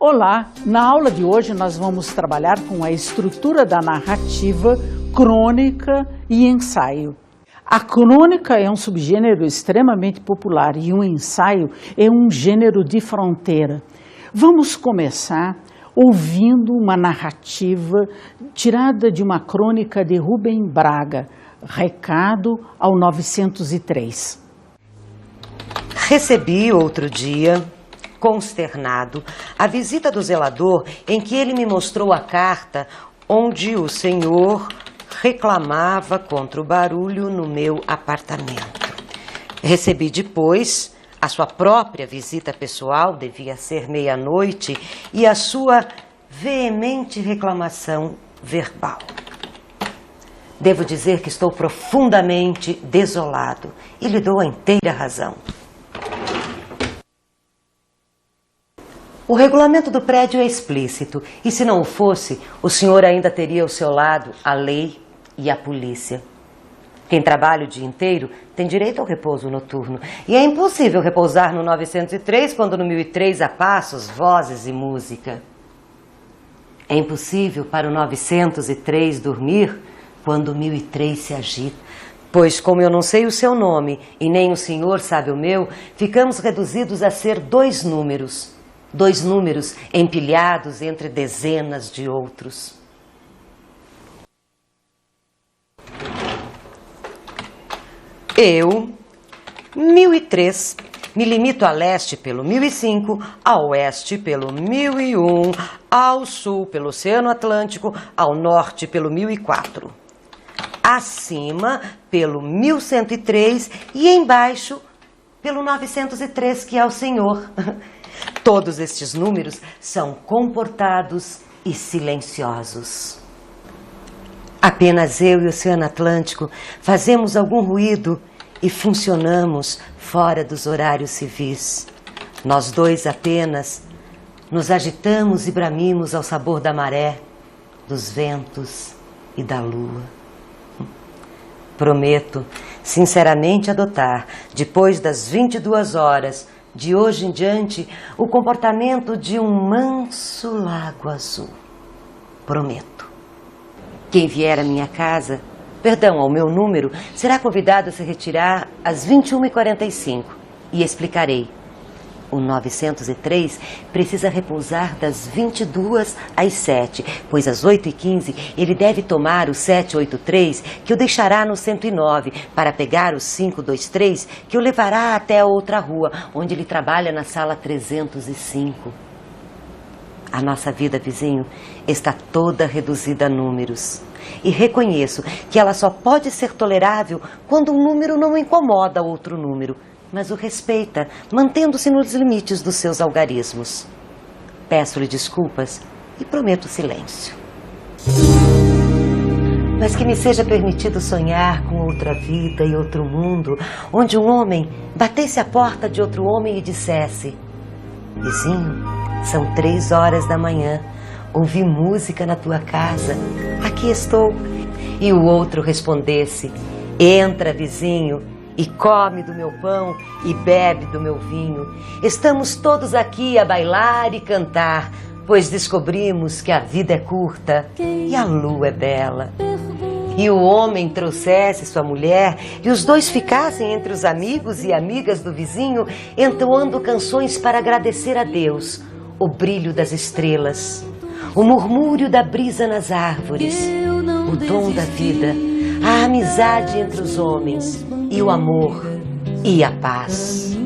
Olá! Na aula de hoje nós vamos trabalhar com a estrutura da narrativa, crônica e ensaio. A crônica é um subgênero extremamente popular e o ensaio é um gênero de fronteira. Vamos começar ouvindo uma narrativa tirada de uma crônica de Rubem Braga, Recado ao 903. Recebi outro dia, consternado, a visita do zelador em que ele me mostrou a carta onde o senhor reclamava contra o barulho no meu apartamento. Recebi depois a sua própria visita pessoal, devia ser meia-noite, e a sua veemente reclamação verbal. Devo dizer que estou profundamente desolado e lhe dou a inteira razão. O regulamento do prédio é explícito, e se não o fosse, o senhor ainda teria ao seu lado a lei e a polícia. Quem trabalha o dia inteiro tem direito ao repouso noturno, e é impossível repousar no 903 quando no 1003 há passos, vozes e música. É impossível para o 903 dormir quando o 1003 se agita. Pois, como eu não sei o seu nome e nem o senhor sabe o meu, ficamos reduzidos a ser dois números empilhados entre dezenas de outros. Eu, 1003, me limito a leste pelo 1005, a oeste pelo 1001, ao sul pelo Oceano Atlântico, ao norte pelo 1004. Acima pelo 1103 e embaixo pelo 903, que é o senhor. Todos estes números são comportados e silenciosos. Apenas eu e o Oceano Atlântico fazemos algum ruído e funcionamos fora dos horários civis. Nós dois apenas nos agitamos e bramimos ao sabor da maré, dos ventos e da lua. Prometo sinceramente adotar, depois das 22 horas, de hoje em diante, o comportamento de um manso lago azul. Prometo. Quem vier à minha casa, ao meu número, será convidado a se retirar às 21h45 e explicarei. O 903 precisa repousar das 22 às 7, pois às 8h15 ele deve tomar o 783, que o deixará no 109, para pegar o 523, que o levará até a outra rua, onde ele trabalha na sala 305. A nossa vida, vizinho, está toda reduzida a números. E reconheço que ela só pode ser tolerável quando um número não incomoda outro número, mas o respeita, mantendo-se nos limites dos seus algarismos. Peço-lhe desculpas e prometo silêncio. Mas que me seja permitido sonhar com outra vida e outro mundo, onde um homem batesse a porta de outro homem e dissesse: vizinho, são 3 horas da manhã, ouvi música na tua casa, aqui estou. E o outro respondesse: entra, vizinho, e come do meu pão e bebe do meu vinho. Estamos todos aqui a bailar e cantar, pois descobrimos que a vida é curta e a lua é bela. E o homem trouxesse sua mulher e os dois ficassem entre os amigos e amigas do vizinho, entoando canções para agradecer a Deus, o brilho das estrelas, o murmúrio da brisa nas árvores, o dom da vida, a amizade entre os homens e o amor e a paz.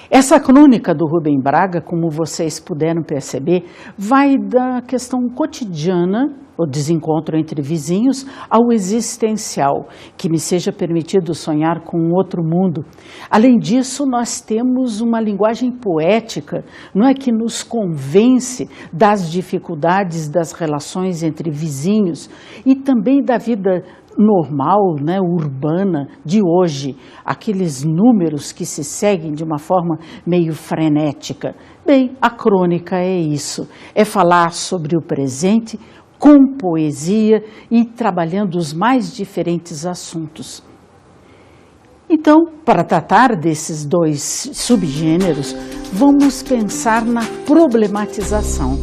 Essa crônica do Rubem Braga, como vocês puderam perceber, vai da questão cotidiana, o desencontro entre vizinhos, ao existencial, que me seja permitido sonhar com um outro mundo. Além disso, nós temos uma linguagem poética, não é, que nos convence das dificuldades das relações entre vizinhos e também da vida normal, né, urbana de hoje, aqueles números que se seguem de uma forma meio frenética. Bem, a crônica é isso, é falar sobre o presente com poesia e trabalhando os mais diferentes assuntos. Então, para tratar desses dois subgêneros, vamos pensar na problematização.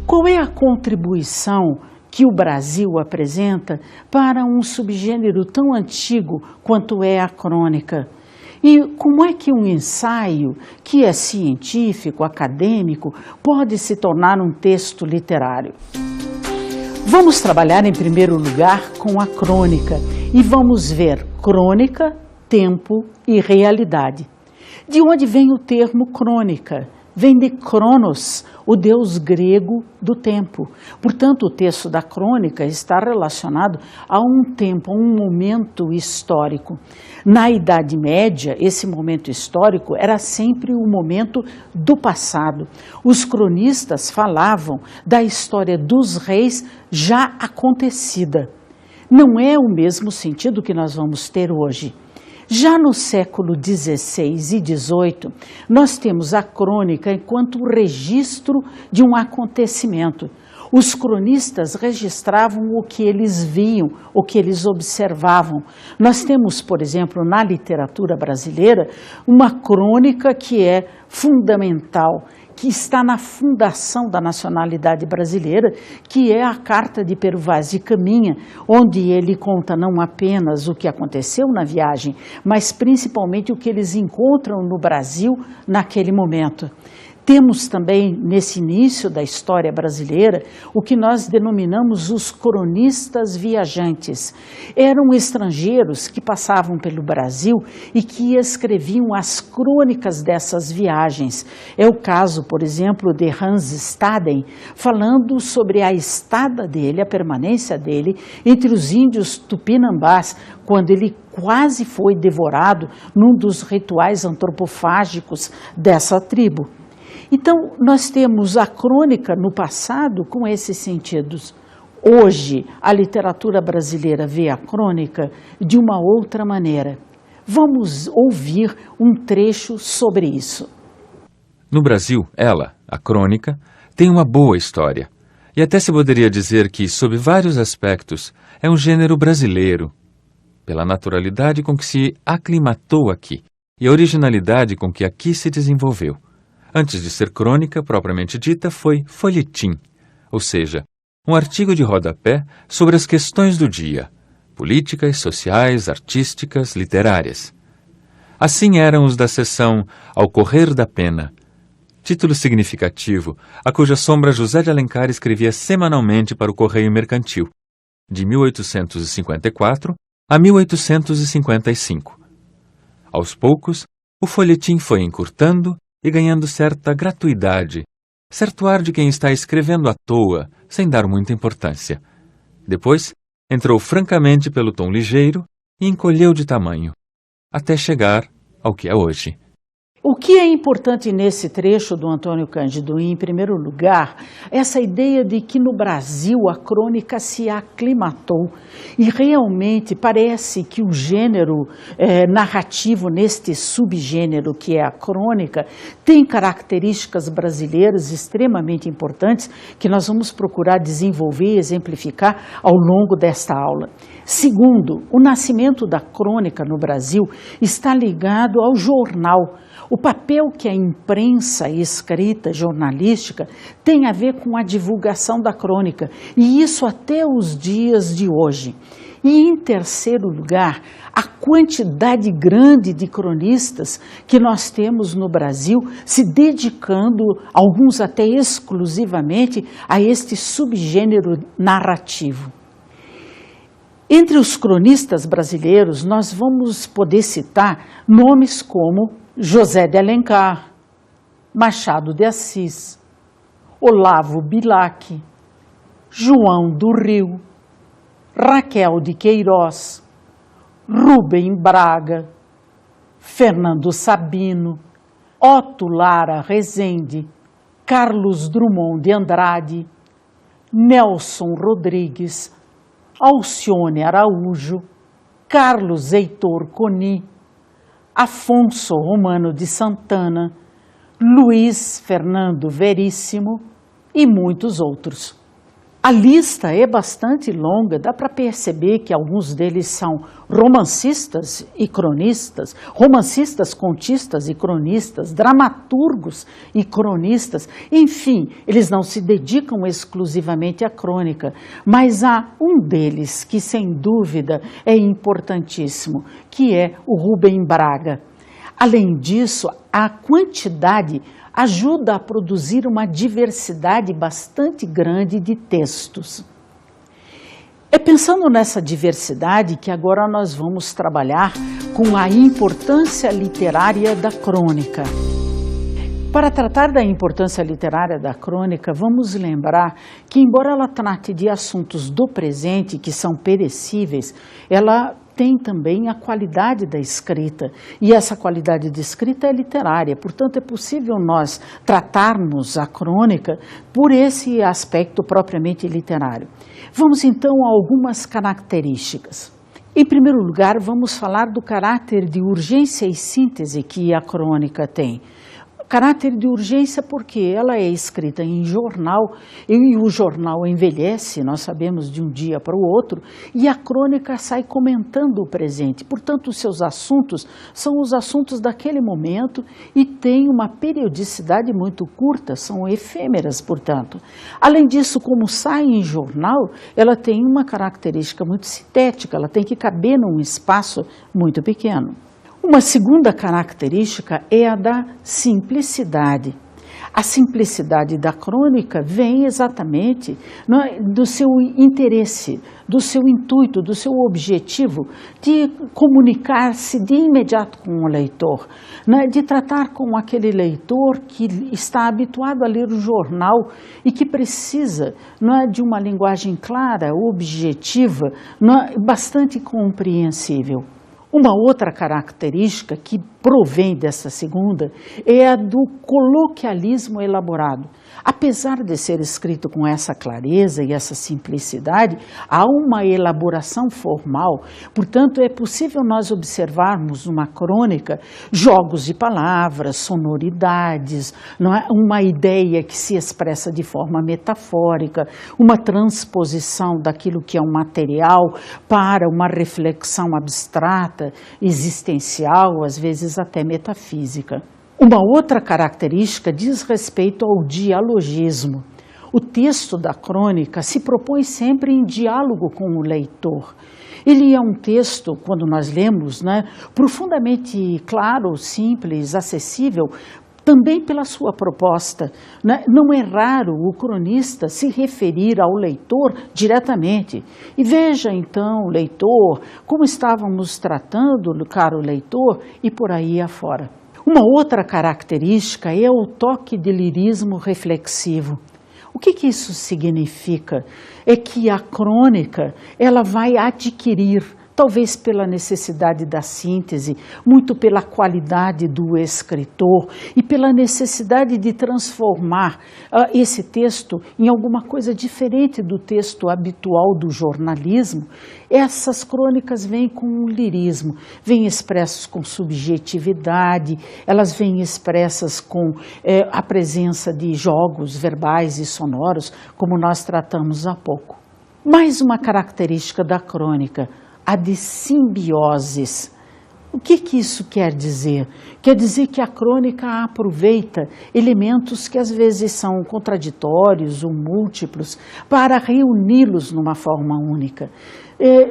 Qual é a contribuição que o Brasil apresenta para um subgênero tão antigo quanto é a crônica? E como é que um ensaio, que é científico, acadêmico, pode se tornar um texto literário? Vamos trabalhar em primeiro lugar com a crônica e vamos ver crônica, tempo e realidade. De onde vem o termo crônica? Vem de Cronos, o deus grego do tempo. Portanto, o texto da crônica está relacionado a um tempo, a um momento histórico. Na Idade Média, esse momento histórico era sempre o momento do passado. Os cronistas falavam da história dos reis já acontecida. Não é o mesmo sentido que nós vamos ter hoje. Já no século XVI e XVIII, nós temos a crônica enquanto registro de um acontecimento. Os cronistas registravam o que eles viam, o que eles observavam. Nós temos, por exemplo, na literatura brasileira, uma crônica que é fundamental, que está na fundação da nacionalidade brasileira, que é a Carta de Pero Vaz de Caminha, onde ele conta não apenas o que aconteceu na viagem, mas principalmente o que eles encontram no Brasil naquele momento. Temos também, nesse início da história brasileira, o que nós denominamos os cronistas viajantes. Eram estrangeiros que passavam pelo Brasil e que escreviam as crônicas dessas viagens. É o caso, por exemplo, de Hans Staden, falando sobre a estada dele, a permanência dele, entre os índios tupinambás, quando ele quase foi devorado num dos rituais antropofágicos dessa tribo. Então, nós temos a crônica no passado com esses sentidos. Hoje, a literatura brasileira vê a crônica de uma outra maneira. Vamos ouvir um trecho sobre isso. No Brasil, ela, a crônica, tem uma boa história. E até se poderia dizer que, sob vários aspectos, é um gênero brasileiro, pela naturalidade com que se aclimatou aqui e a originalidade com que aqui se desenvolveu. Antes de ser crônica propriamente dita, foi folhetim, ou seja, um artigo de rodapé sobre as questões do dia, políticas, sociais, artísticas, literárias. Assim eram os da seção Ao Correr da Pena, título significativo a cuja sombra José de Alencar escrevia semanalmente para o Correio Mercantil, de 1854 a 1855. Aos poucos, o folhetim foi encurtando e ganhando certa gratuidade, certo ar de quem está escrevendo à toa, sem dar muita importância. Depois, entrou francamente pelo tom ligeiro e encolheu de tamanho, até chegar ao que é hoje. O que é importante nesse trecho do Antônio Cândido, em primeiro lugar, essa ideia de que no Brasil a crônica se aclimatou e realmente parece que o gênero narrativo neste subgênero que é a crônica tem características brasileiras extremamente importantes que nós vamos procurar desenvolver e exemplificar ao longo desta aula. Segundo, o nascimento da crônica no Brasil está ligado ao jornal. O papel que a imprensa escrita, jornalística, tem a ver com a divulgação da crônica, e isso até os dias de hoje. E, em terceiro lugar, a quantidade grande de cronistas que nós temos no Brasil se dedicando, alguns até exclusivamente, a este subgênero narrativo. Entre os cronistas brasileiros, nós vamos poder citar nomes como José de Alencar, Machado de Assis, Olavo Bilac, João do Rio, Raquel de Queiroz, Rubem Braga, Fernando Sabino, Otto Lara Rezende, Carlos Drummond de Andrade, Nelson Rodrigues, Alcione Araújo, Carlos Heitor Coni, Afonso Romano de Santana, Luiz Fernando Veríssimo e muitos outros. A lista é bastante longa, dá para perceber que alguns deles são romancistas e cronistas, romancistas, contistas e cronistas, dramaturgos e cronistas, enfim, eles não se dedicam exclusivamente à crônica, mas há um deles que sem dúvida é importantíssimo, que é o Rubem Braga. Além disso, a quantidade ajuda a produzir uma diversidade bastante grande de textos. É pensando nessa diversidade que agora nós vamos trabalhar com a importância literária da crônica. Para tratar da importância literária da crônica, vamos lembrar que, embora ela trate de assuntos do presente, que são perecíveis, ela tem também a qualidade da escrita, e essa qualidade de escrita é literária, portanto é possível nós tratarmos a crônica por esse aspecto propriamente literário. Vamos então a algumas características. Em primeiro lugar, vamos falar do caráter de urgência e síntese que a crônica tem. Caráter de urgência porque ela é escrita em jornal e o jornal envelhece, nós sabemos, de um dia para o outro, e a crônica sai comentando o presente. Portanto, os seus assuntos são os assuntos daquele momento e têm uma periodicidade muito curta, são efêmeras, portanto. Além disso, como sai em jornal, ela tem uma característica muito sintética, ela tem que caber num espaço muito pequeno. Uma segunda característica é a da simplicidade. A simplicidade da crônica vem exatamente do seu interesse, do seu intuito, do seu objetivo de comunicar-se de imediato com o leitor, de tratar com aquele leitor que está habituado a ler o jornal e que precisa de uma linguagem clara, objetiva, bastante compreensível. Uma outra característica que provém dessa segunda é a do coloquialismo elaborado. Apesar de ser escrito com essa clareza e essa simplicidade, há uma elaboração formal. Portanto, é possível nós observarmos numa crônica jogos de palavras, sonoridades, uma ideia que se expressa de forma metafórica, uma transposição daquilo que é um material para uma reflexão abstrata, existencial, às vezes até metafísica. Uma outra característica diz respeito ao dialogismo. O texto da crônica se propõe sempre em diálogo com o leitor. Ele é um texto, quando nós lemos, profundamente claro, simples, acessível, também pela sua proposta. Não é raro o cronista se referir ao leitor diretamente. E veja então, leitor, como estávamos tratando, caro leitor, e por aí afora. Uma outra característica é o toque de lirismo reflexivo. O que isso significa? É que a crônica ela vai adquirir, talvez pela necessidade da síntese, muito pela qualidade do escritor e pela necessidade de transformar esse texto em alguma coisa diferente do texto habitual do jornalismo. Essas crônicas vêm com um lirismo, vêm expressas com subjetividade, elas vêm expressas com a presença de jogos verbais e sonoros, como nós tratamos há pouco. Mais uma característica da crônica, a de simbioses. O que isso quer dizer? Quer dizer que a crônica aproveita elementos que às vezes são contraditórios ou múltiplos para reuni-los numa forma única.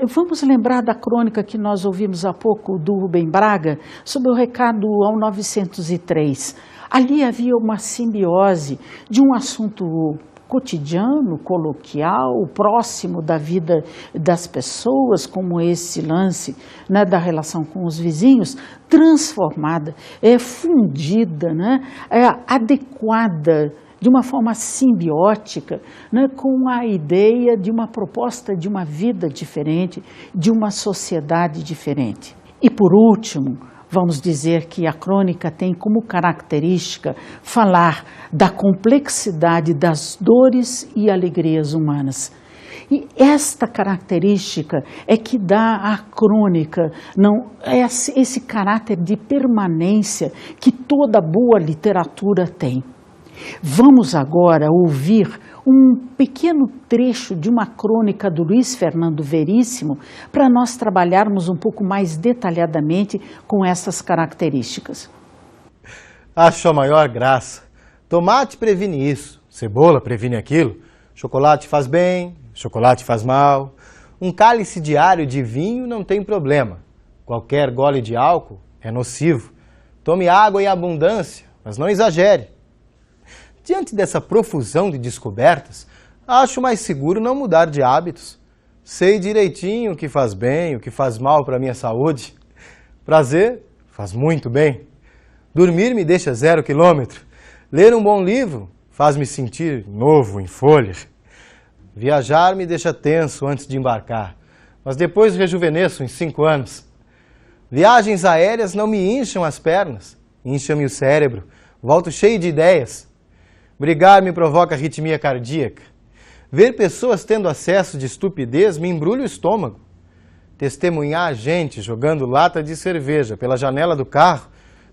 Vamos lembrar da crônica que nós ouvimos há pouco do Rubem Braga, sobre o recado ao 903. Ali havia uma simbiose de um assunto cotidiano, coloquial, próximo da vida das pessoas, como esse lance da relação com os vizinhos, transformada, fundida, adequada de uma forma simbiótica, com a ideia de uma proposta de uma vida diferente, de uma sociedade diferente. E por último, vamos dizer que a crônica tem como característica falar da complexidade das dores e alegrias humanas. E esta característica é que dá à crônica esse caráter de permanência que toda boa literatura tem. Vamos agora ouvir um pequeno trecho de uma crônica do Luiz Fernando Veríssimo para nós trabalharmos um pouco mais detalhadamente com essas características. Acho a maior graça. Tomate previne isso, cebola previne aquilo, chocolate faz bem, chocolate faz mal. Um cálice diário de vinho não tem problema. Qualquer gole de álcool é nocivo. Tome água em abundância, mas não exagere. Diante dessa profusão de descobertas, acho mais seguro não mudar de hábitos. Sei direitinho o que faz bem, o que faz mal para a minha saúde. Prazer faz muito bem. Dormir me deixa 0 quilômetro. Ler um bom livro faz-me sentir novo em folha. Viajar me deixa tenso antes de embarcar, mas depois rejuvenesço em 5 anos. Viagens aéreas não me incham as pernas, incham-me o cérebro. Volto cheio de ideias. Brigar me provoca arritmia cardíaca. Ver pessoas tendo acesso de estupidez me embrulha o estômago. Testemunhar gente jogando lata de cerveja pela janela do carro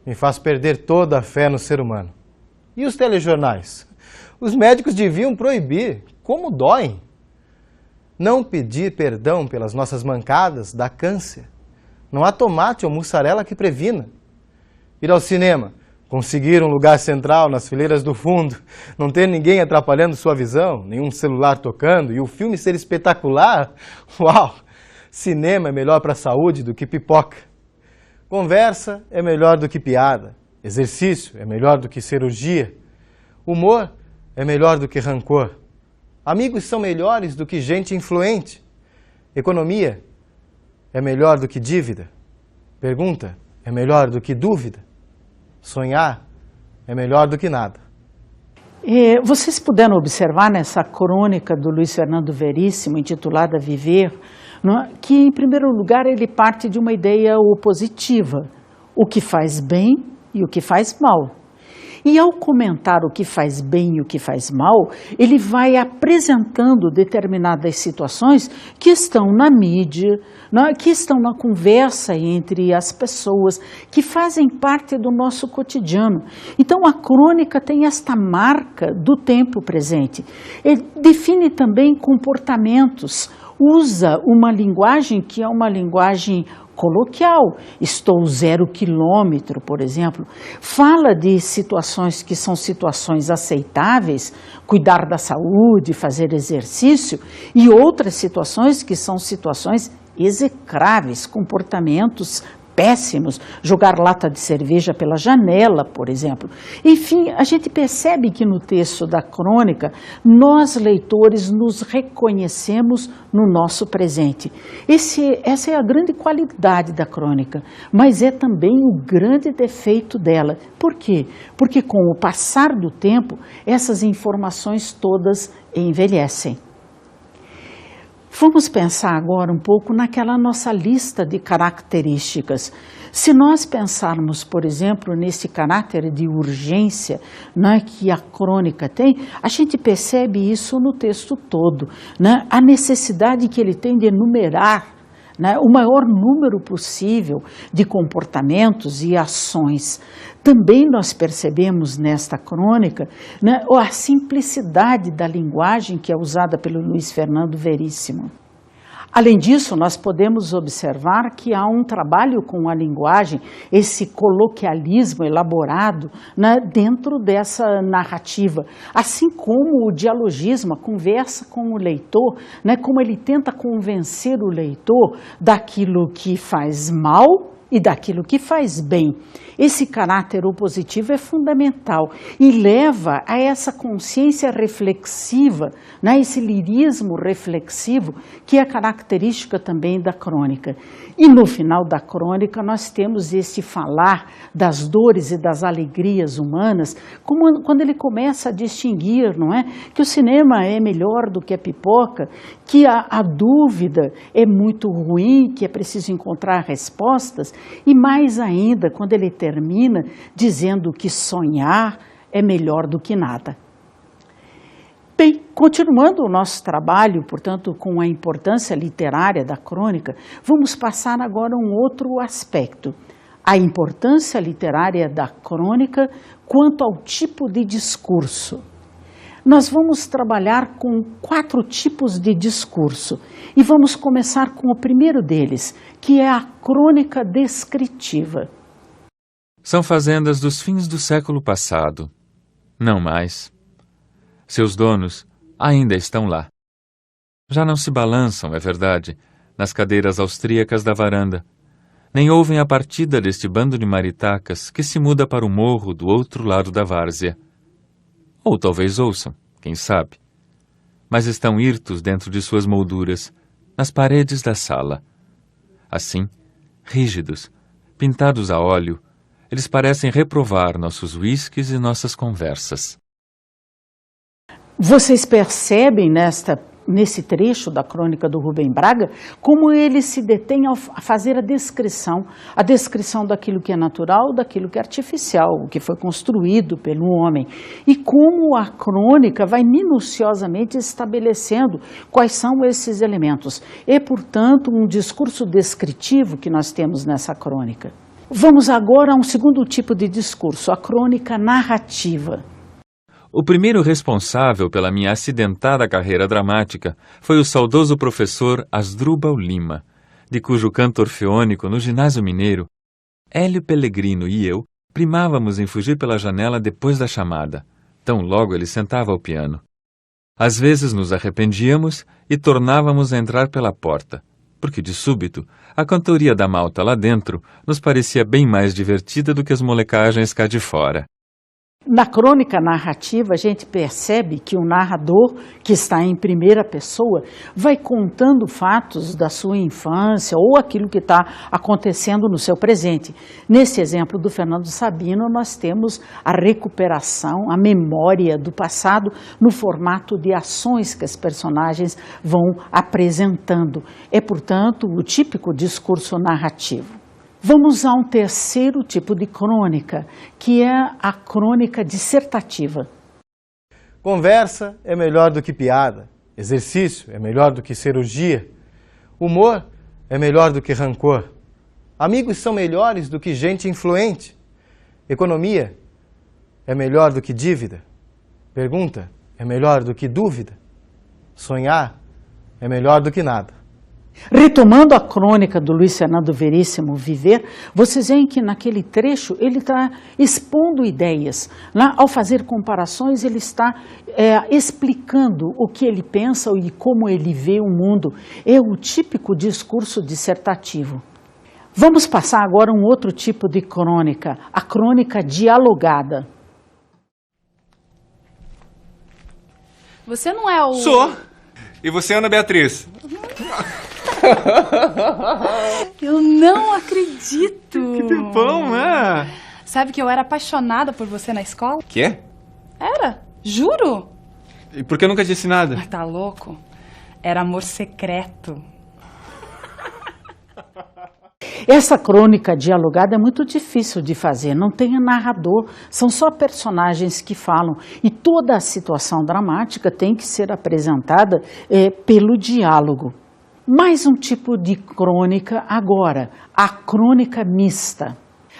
me faz perder toda a fé no ser humano. E os telejornais? Os médicos deviam proibir. Como doem? Não pedir perdão pelas nossas mancadas dá câncer. Não há tomate ou mussarela que previna. Ir ao cinema, conseguir um lugar central nas fileiras do fundo, não ter ninguém atrapalhando sua visão, nenhum celular tocando e o filme ser espetacular? Uau! Cinema é melhor para a saúde do que pipoca. Conversa é melhor do que piada. Exercício é melhor do que cirurgia. Humor é melhor do que rancor. Amigos são melhores do que gente influente. Economia é melhor do que dívida. Pergunta é melhor do que dúvida. Sonhar é melhor do que nada. Vocês puderam observar nessa crônica do Luiz Fernando Veríssimo, intitulada Viver, que, em primeiro lugar, ele parte de uma ideia opositiva, o que faz bem e o que faz mal. E ao comentar o que faz bem e o que faz mal, ele vai apresentando determinadas situações que estão na mídia, que estão na conversa entre as pessoas, que fazem parte do nosso cotidiano. Então a crônica tem esta marca do tempo presente. Ele define também comportamentos, usa uma linguagem que é uma linguagem coloquial, estou 0 quilômetro, por exemplo, fala de situações que são situações aceitáveis, cuidar da saúde, fazer exercício, e outras situações que são situações execráveis, comportamentos péssimos, jogar lata de cerveja pela janela, por exemplo. Enfim, a gente percebe que no texto da crônica, nós leitores nos reconhecemos no nosso presente. Essa é a grande qualidade da crônica, mas é também o grande defeito dela. Por quê? Porque com o passar do tempo, essas informações todas envelhecem. Vamos pensar agora um pouco naquela nossa lista de características. Se nós pensarmos, por exemplo, nesse caráter de urgência, né, que a crônica tem, a gente percebe isso no texto todo, né, a necessidade que ele tem de enumerar, né, o maior número possível de comportamentos e ações. Também nós percebemos nesta crônica, né, a simplicidade da linguagem que é usada pelo Luiz Fernando Veríssimo. Além disso, nós podemos observar que há um trabalho com a linguagem, esse coloquialismo elaborado, né, dentro dessa narrativa, assim como o dialogismo, a conversa com o leitor, né, como ele tenta convencer o leitor daquilo que faz mal e daquilo que faz bem. Esse caráter opositivo é fundamental e leva a essa consciência reflexiva, né, esse lirismo reflexivo, que é característica também da crônica. E no final da crônica nós temos esse falar das dores e das alegrias humanas, como quando ele começa a distinguir, não é, que o cinema é melhor do que a pipoca, que a dúvida é muito ruim, que é preciso encontrar respostas, e mais ainda quando ele termina dizendo que sonhar é melhor do que nada. Bem, continuando o nosso trabalho, portanto, com a importância literária da crônica, vamos passar agora a um outro aspecto. A importância literária da crônica quanto ao tipo de discurso. nós vamos trabalhar com 4 tipos de discurso e vamos começar com o primeiro deles, que é a crônica descritiva. São fazendas dos fins do século passado. Não mais. Seus donos ainda estão lá. Já não se balançam, é verdade, nas cadeiras austríacas da varanda, nem ouvem a partida deste bando de maritacas que se muda para o morro do outro lado da várzea. Ou talvez ouçam, quem sabe. Mas estão hirtos dentro de suas molduras, nas paredes da sala. Assim, rígidos, pintados a óleo, eles parecem reprovar nossos uísques e nossas conversas. Vocês percebem nesse trecho da crônica do Rubem Braga como ele se detém a fazer a descrição daquilo que é natural, daquilo que é artificial, o que foi construído pelo homem, e como a crônica vai minuciosamente estabelecendo quais são esses elementos. É, portanto, um discurso descritivo que nós temos nessa crônica. Vamos agora a um segundo tipo de discurso, a crônica narrativa. O primeiro responsável pela minha acidentada carreira dramática foi o saudoso professor Asdrubal Lima, de cujo canto orfeônico no Ginásio Mineiro, Hélio Pellegrino e eu primávamos em fugir pela janela depois da chamada, tão logo ele sentava ao piano. Às vezes nos arrependíamos e tornávamos a entrar pela porta, porque de súbito a cantoria da malta lá dentro nos parecia bem mais divertida do que as molecagens cá de fora. Na crônica narrativa, a gente percebe que o narrador, que está em primeira pessoa, vai contando fatos da sua infância ou aquilo que está acontecendo no seu presente. Nesse exemplo do Fernando Sabino, nós temos a recuperação, a memória do passado no formato de ações que as personagens vão apresentando. É, portanto, o típico discurso narrativo. Vamos a um terceiro tipo de crônica, que é a crônica dissertativa. Conversa é melhor do que piada, exercício é melhor do que cirurgia, humor é melhor do que rancor, amigos são melhores do que gente influente, economia é melhor do que dívida, pergunta é melhor do que dúvida, sonhar é melhor do que nada. Retomando a crônica do Luiz Fernando Veríssimo, Viver, vocês veem que naquele trecho ele está expondo ideias. Ao fazer comparações, ele está explicando o que ele pensa e como ele vê o mundo. É o típico discurso dissertativo. Vamos passar agora a um outro tipo de crônica, a crônica dialogada. Você não é o... Sou! E você, Ana Beatriz? Eu não acredito! Que tempão, né? Sabe que eu era apaixonada por você na escola? Quê? Era, juro! E por que eu nunca disse nada? Mas tá louco? Era amor secreto. Essa crônica dialogada é muito difícil de fazer, não tem narrador, são só personagens que falam. E toda a situação dramática tem que ser apresentada pelo diálogo. Mais um tipo de crônica agora, a crônica mista.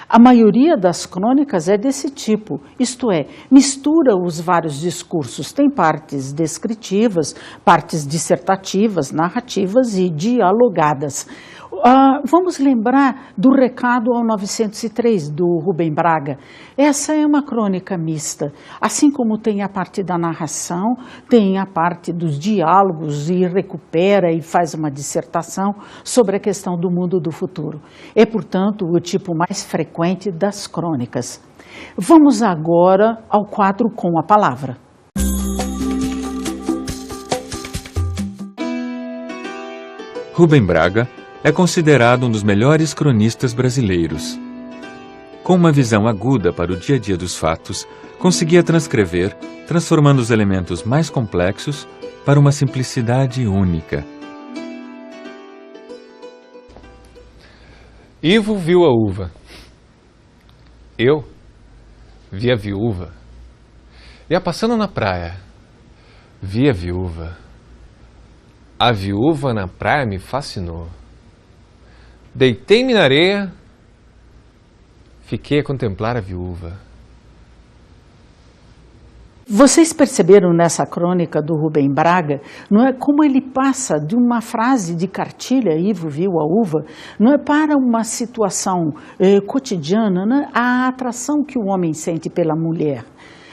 A maioria das crônicas é desse tipo, isto é, mistura os vários discursos, tem partes descritivas, partes dissertativas, narrativas e dialogadas. Vamos lembrar do Recado ao 903, do Rubem Braga. Essa é uma crônica mista. Assim como tem a parte da narração, tem a parte dos diálogos e recupera e faz uma dissertação sobre a questão do mundo do futuro. É, portanto, o tipo mais frequente das crônicas. Vamos agora ao quadro Com a Palavra. Rubem Braga é considerado um dos melhores cronistas brasileiros. Com uma visão aguda para o dia a dia dos fatos, conseguia transcrever, transformando os elementos mais complexos para uma simplicidade única. Ivo viu a uva. Eu vi a viúva. Ia passando na praia. Vi a viúva. A viúva na praia me fascinou. Deitei-me na areia, fiquei a contemplar a viúva. Vocês perceberam nessa crônica do Rubem Braga, não é, como ele passa de uma frase de cartilha, Ivo viu a uva, não é, para uma situação cotidiana, né, a atração que o homem sente pela mulher.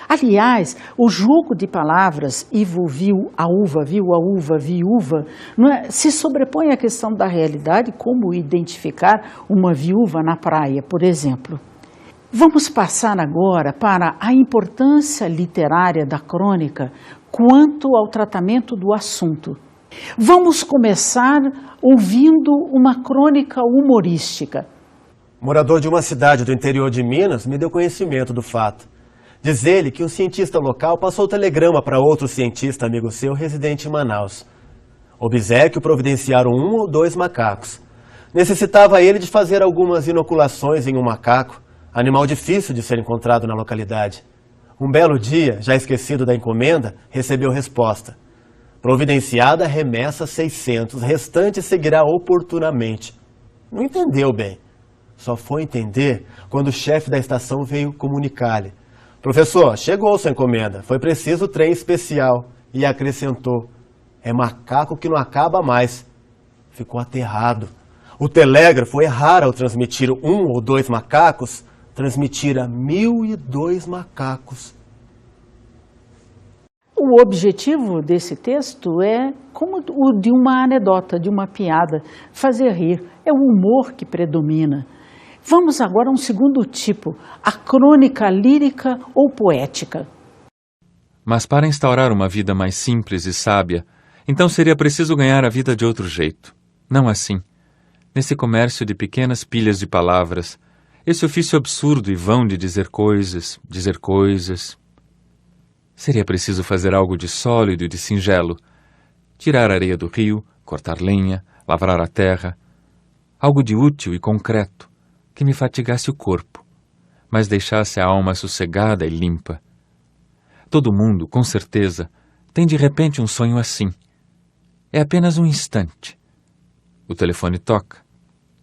Aliás, o jogo de palavras, Ivo viu a uva, viúva, não é, se sobrepõe à questão da realidade, como identificar uma viúva na praia, por exemplo. Vamos passar agora para a importância literária da crônica quanto ao tratamento do assunto. Vamos começar ouvindo uma crônica humorística. Morador de uma cidade do interior de Minas me deu conhecimento do fato. Diz ele que um cientista local passou o telegrama para outro cientista amigo seu residente em Manaus. Obséquio providenciaram 1 ou 2 macacos. Necessitava ele de fazer algumas inoculações em um macaco, animal difícil de ser encontrado na localidade. Um belo dia, já esquecido da encomenda, recebeu resposta. Providenciada remessa 600, restante seguirá oportunamente. Não entendeu bem. Só foi entender quando o chefe da estação veio comunicar-lhe. Professor, chegou sua encomenda, foi preciso trem especial. E acrescentou, é macaco que não acaba mais. Ficou aterrado. O telégrafo errara ao transmitir 1 ou 2 macacos, transmitira 1002 macacos. O objetivo desse texto é como o de uma anedota, de uma piada, fazer rir. É o humor que predomina. Vamos agora a um segundo tipo, a crônica lírica ou poética. Mas para instaurar uma vida mais simples e sábia, então seria preciso ganhar a vida de outro jeito. Não assim. Nesse comércio de pequenas pilhas de palavras, esse ofício absurdo e vão de dizer coisas. Seria preciso fazer algo de sólido e de singelo. Tirar a areia do rio, cortar lenha, lavrar a terra. Algo de útil e concreto, que me fatigasse o corpo, mas deixasse a alma sossegada e limpa. Todo mundo, com certeza, tem de repente um sonho assim. É apenas um instante. O telefone toca.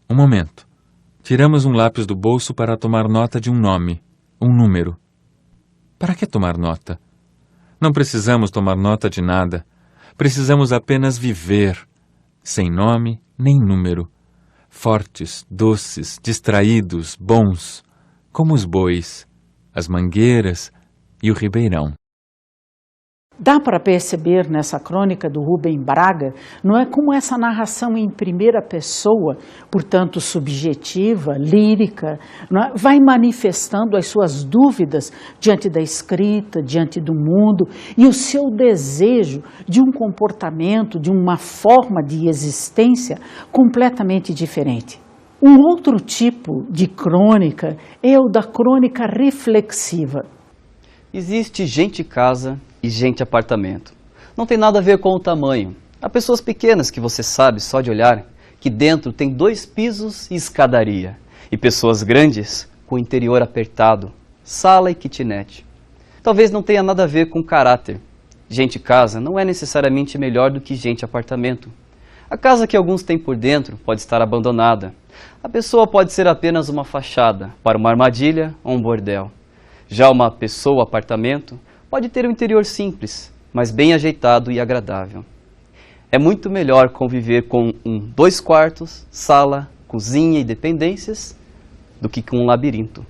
Um momento. Tiramos um lápis do bolso para tomar nota de um nome, um número. Para que tomar nota? Não precisamos tomar nota de nada. Precisamos apenas viver, sem nome nem número. Fortes, doces, distraídos, bons, como os bois, as mangueiras e o ribeirão. Dá para perceber nessa crônica do Rubem Braga, não é, como essa narração em primeira pessoa, portanto subjetiva, lírica, não é, vai manifestando as suas dúvidas diante da escrita, diante do mundo, e o seu desejo de um comportamento, de uma forma de existência completamente diferente. Um outro tipo de crônica é o da crônica reflexiva. Existe gente casa e gente apartamento. Não tem nada a ver com o tamanho. Há pessoas pequenas que você sabe só de olhar que dentro tem 2 pisos e escadaria. E pessoas grandes com o interior apertado, sala e kitnet. Talvez não tenha nada a ver com caráter. Gente casa não é necessariamente melhor do que gente apartamento. A casa que alguns têm por dentro pode estar abandonada. A pessoa pode ser apenas uma fachada para uma armadilha ou um bordel. Já uma pessoa apartamento pode ter um interior simples, mas bem ajeitado e agradável. É muito melhor conviver com 2 quartos, sala, cozinha e dependências do que com um labirinto.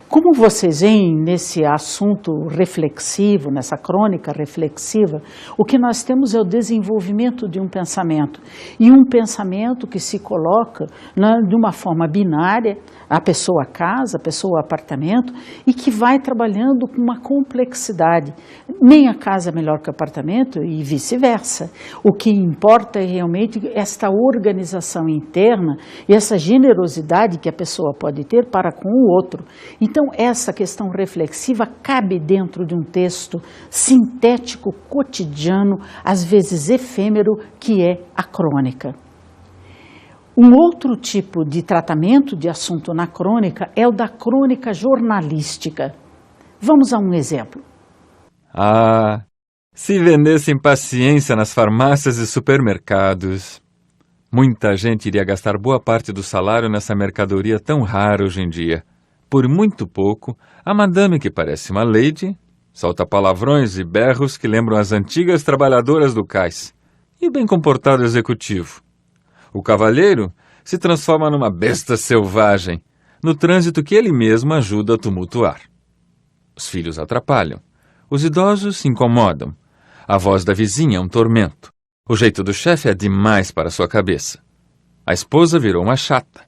Como vocês veem nesse assunto reflexivo, nessa crônica reflexiva, o que nós temos é o desenvolvimento de um pensamento. E um pensamento que se coloca de uma forma binária, a pessoa casa, a pessoa apartamento, e que vai trabalhando com uma complexidade. Nem a casa é melhor que o apartamento e vice-versa. O que importa é realmente esta organização interna e essa generosidade que a pessoa pode ter para com o outro. Então, essa questão reflexiva cabe dentro de um texto sintético, cotidiano, às vezes efêmero, que é a crônica. Um outro tipo de tratamento de assunto na crônica é o da crônica jornalística. Vamos a um exemplo. Ah, se vendessem paciência nas farmácias e supermercados. Muita gente iria gastar boa parte do salário nessa mercadoria tão rara hoje em dia. por muito pouco, a madame que parece uma lady solta palavrões e berros que lembram as antigas trabalhadoras do cais. E o bem comportado executivo? O cavalheiro se transforma numa besta selvagem, no trânsito que ele mesmo ajuda a tumultuar. Os filhos atrapalham, os idosos se incomodam, a voz da vizinha é um tormento, o jeito do chefe é demais para sua cabeça. A esposa virou uma chata,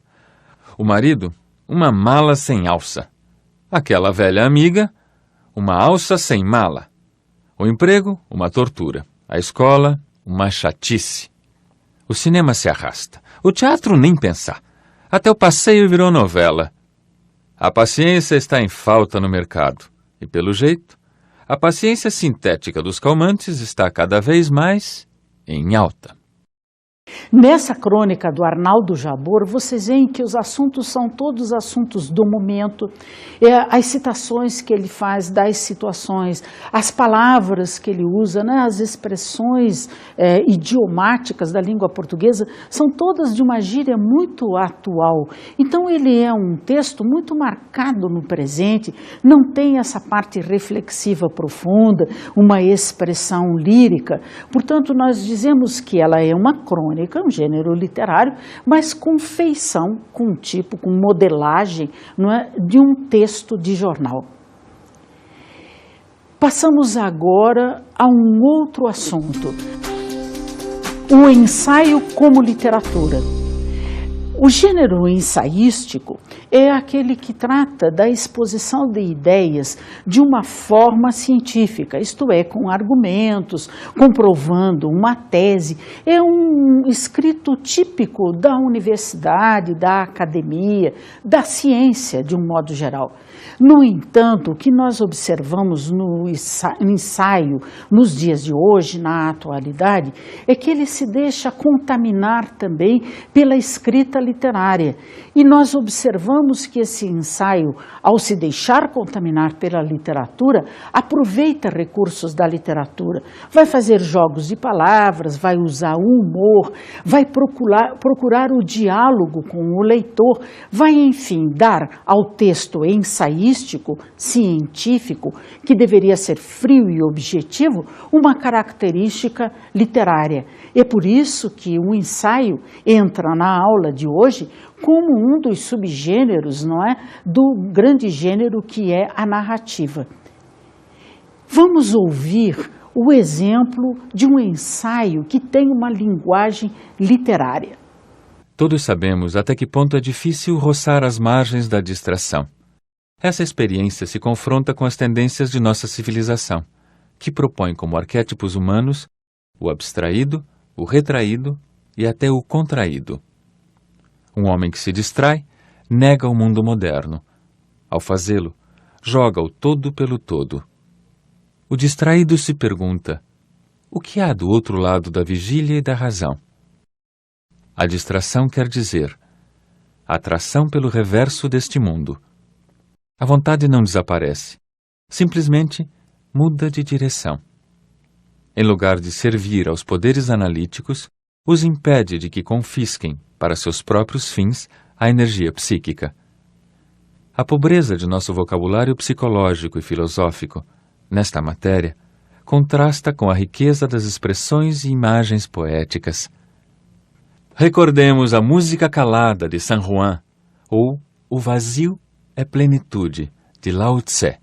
o marido, uma mala sem alça, aquela velha amiga, uma alça sem mala, o emprego, uma tortura, a escola, uma chatice. O cinema se arrasta, o teatro nem pensar, até o passeio virou novela. A paciência está em falta no mercado, e pelo jeito, a paciência sintética dos calmantes está cada vez mais em alta. Nessa crônica do Arnaldo Jabor, vocês veem que os assuntos são todos assuntos do momento, as citações que ele faz das situações, as palavras que ele usa, né, as expressões idiomáticas da língua portuguesa, são todas de uma gíria muito atual. Então ele é um texto muito marcado no presente, não tem essa parte reflexiva profunda, uma expressão lírica. Portanto, nós dizemos que ela é uma crônica, um gênero literário, mas com feição, com tipo, com modelagem, não é, de um texto de jornal. Passamos agora a um outro assunto, o ensaio como literatura. O gênero ensaístico é aquele que trata da exposição de ideias de uma forma científica, isto é, com argumentos, comprovando uma tese. É um escrito típico da universidade, da academia, da ciência, de um modo geral. No entanto, o que nós observamos no ensaio, nos dias de hoje, na atualidade, é que ele se deixa contaminar também pela escrita literária. E nós observamos que esse ensaio, ao se deixar contaminar pela literatura, aproveita recursos da literatura. Vai fazer jogos de palavras, vai usar o humor, vai procurar o diálogo com o leitor, vai, enfim, dar ao texto ensaístico, científico, que deveria ser frio e objetivo, uma característica literária. É por isso que o ensaio entra na aula de hoje como um dos subgêneros, não é, do grande gênero que é a narrativa. Vamos ouvir o exemplo de um ensaio que tem uma linguagem literária. Todos sabemos até que ponto é difícil roçar as margens da distração. Essa experiência se confronta com as tendências de nossa civilização, que propõe como arquétipos humanos o abstraído, o retraído e até o contraído. Um homem que se distrai nega o mundo moderno. Ao fazê-lo, joga o todo pelo todo. O distraído se pergunta: o que há do outro lado da vigília e da razão? A distração quer dizer atração pelo reverso deste mundo. A vontade não desaparece, simplesmente muda de direção. Em lugar de servir aos poderes analíticos, os impede de que confisquem, para seus próprios fins, a energia psíquica. A pobreza de nosso vocabulário psicológico e filosófico, nesta matéria, contrasta com a riqueza das expressões e imagens poéticas. Recordemos a música calada de San Juan, ou O vazio é plenitude, de Lao Tse.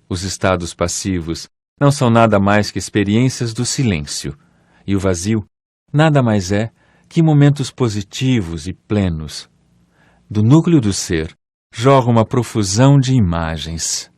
Os estados passivos não são nada mais que experiências do silêncio, e o vazio nada mais é que momentos positivos e plenos. Do núcleo do ser jorra uma profusão de imagens.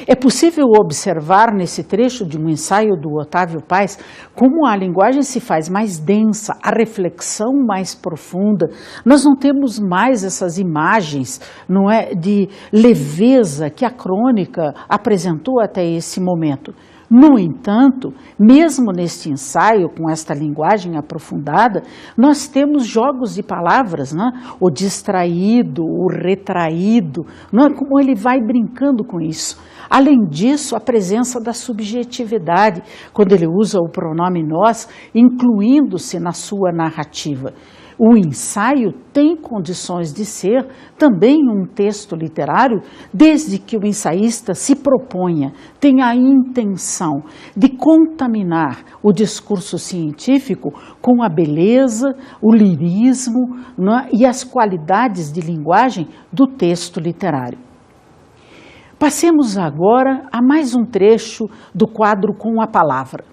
É possível observar nesse trecho de um ensaio do Otávio Paz como a linguagem se faz mais densa, a reflexão mais profunda. Nós não temos mais essas imagens, não é, de leveza que a crônica apresentou até esse momento. No entanto, mesmo neste ensaio, com esta linguagem aprofundada, nós temos jogos de palavras, né? O distraído, o retraído, não é? Como ele vai brincando com isso. Além disso, a presença da subjetividade, quando ele usa o pronome nós, incluindo-se na sua narrativa. O ensaio tem condições de ser também um texto literário, desde que o ensaísta se proponha, tenha a intenção de contaminar o discurso científico com a beleza, o lirismo, né, e as qualidades de linguagem do texto literário. Passemos agora a mais um trecho do quadro Com a Palavra.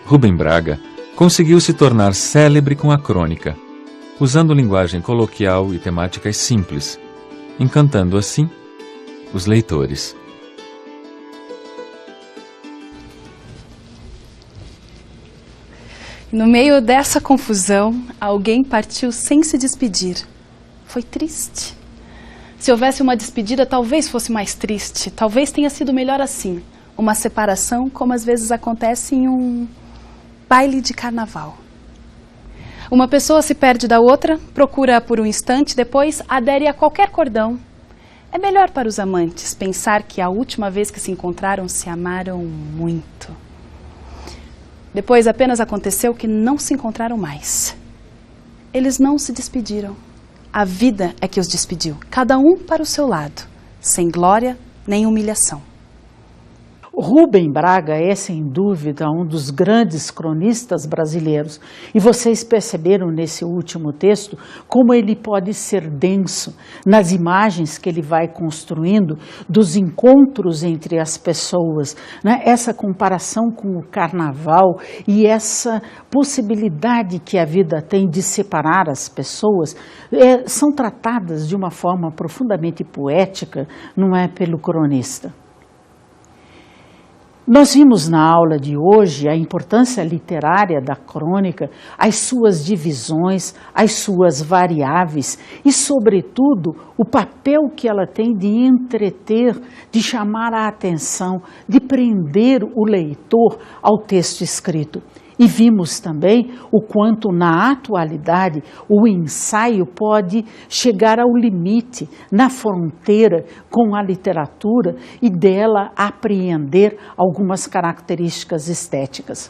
Rubem Braga conseguiu se tornar célebre com a crônica, usando linguagem coloquial e temáticas simples, encantando assim os leitores. No meio dessa confusão, alguém partiu sem se despedir. Foi triste. Se houvesse uma despedida, talvez fosse mais triste. Talvez tenha sido melhor assim. Uma separação, como às vezes acontece em um baile de carnaval. Uma pessoa se perde da outra, procura por um instante, depois adere a qualquer cordão. É melhor para os amantes pensar que a última vez que se encontraram se amaram muito. Depois apenas aconteceu que não se encontraram mais. Eles não se despediram. A vida é que os despediu, cada um para o seu lado, sem glória nem humilhação. Rubem Braga é, sem dúvida, um dos grandes cronistas brasileiros. E vocês perceberam nesse último texto como ele pode ser denso nas imagens que ele vai construindo dos encontros entre as pessoas, né? Essa comparação com o carnaval e essa possibilidade que a vida tem de separar as pessoas são tratadas de uma forma profundamente poética, não é, pelo cronista. Nós vimos na aula de hoje a importância literária da crônica, as suas divisões, as suas variáveis e, sobretudo, o papel que ela tem de entreter, de chamar a atenção, de prender o leitor ao texto escrito. E vimos também o quanto, na atualidade, o ensaio pode chegar ao limite, na fronteira com a literatura e dela apreender algumas características estéticas.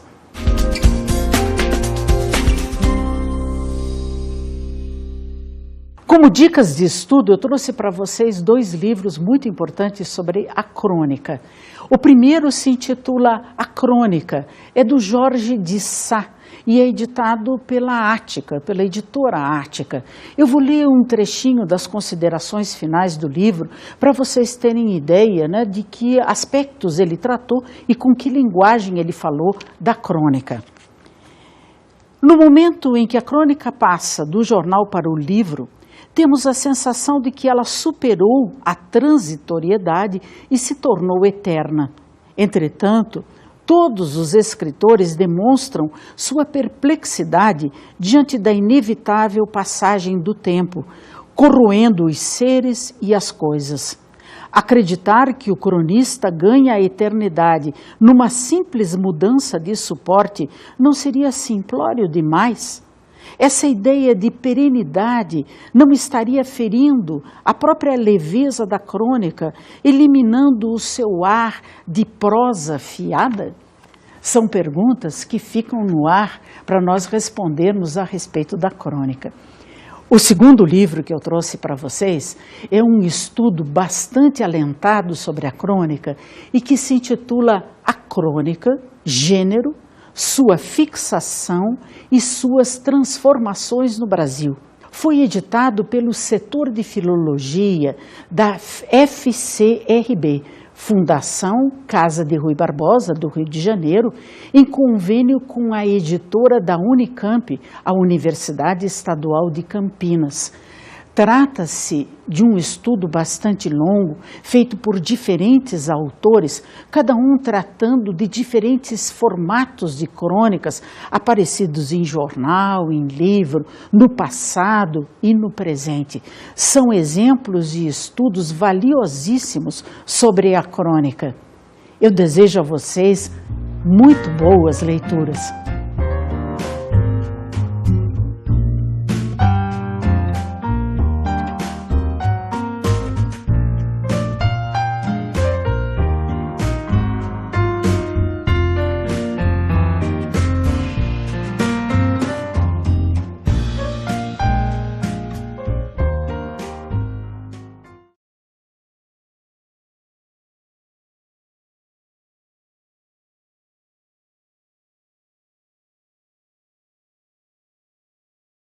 Como dicas de estudo, eu trouxe para vocês 2 livros muito importantes sobre a crônica. O primeiro se intitula A Crônica, é do Jorge de Sá e é editado pela Ática, pela editora Ática. Eu vou ler um trechinho das considerações finais do livro para vocês terem ideia, né, de que aspectos ele tratou e com que linguagem ele falou da crônica. No momento em que a crônica passa do jornal para o livro, temos a sensação de que ela superou a transitoriedade e se tornou eterna. Entretanto, todos os escritores demonstram sua perplexidade diante da inevitável passagem do tempo, corroendo os seres e as coisas. Acreditar que o cronista ganha a eternidade numa simples mudança de suporte não seria simplório demais? Essa ideia de perenidade não estaria ferindo a própria leveza da crônica, eliminando o seu ar de prosa fiada? São perguntas que ficam no ar para nós respondermos a respeito da crônica. O segundo livro que eu trouxe para vocês é um estudo bastante alentado sobre a crônica e que se intitula A Crônica, Gênero, Sua Fixação e Suas Transformações no Brasil. Foi editado pelo setor de filologia da FCRB, Fundação Casa de Rui Barbosa, do Rio de Janeiro, em convênio com a editora da Unicamp, a Universidade Estadual de Campinas. Trata-se de um estudo bastante longo, feito por diferentes autores, cada um tratando de diferentes formatos de crônicas aparecidos em jornal, em livro, no passado e no presente. São exemplos de estudos valiosíssimos sobre a crônica. Eu desejo a vocês muito boas leituras.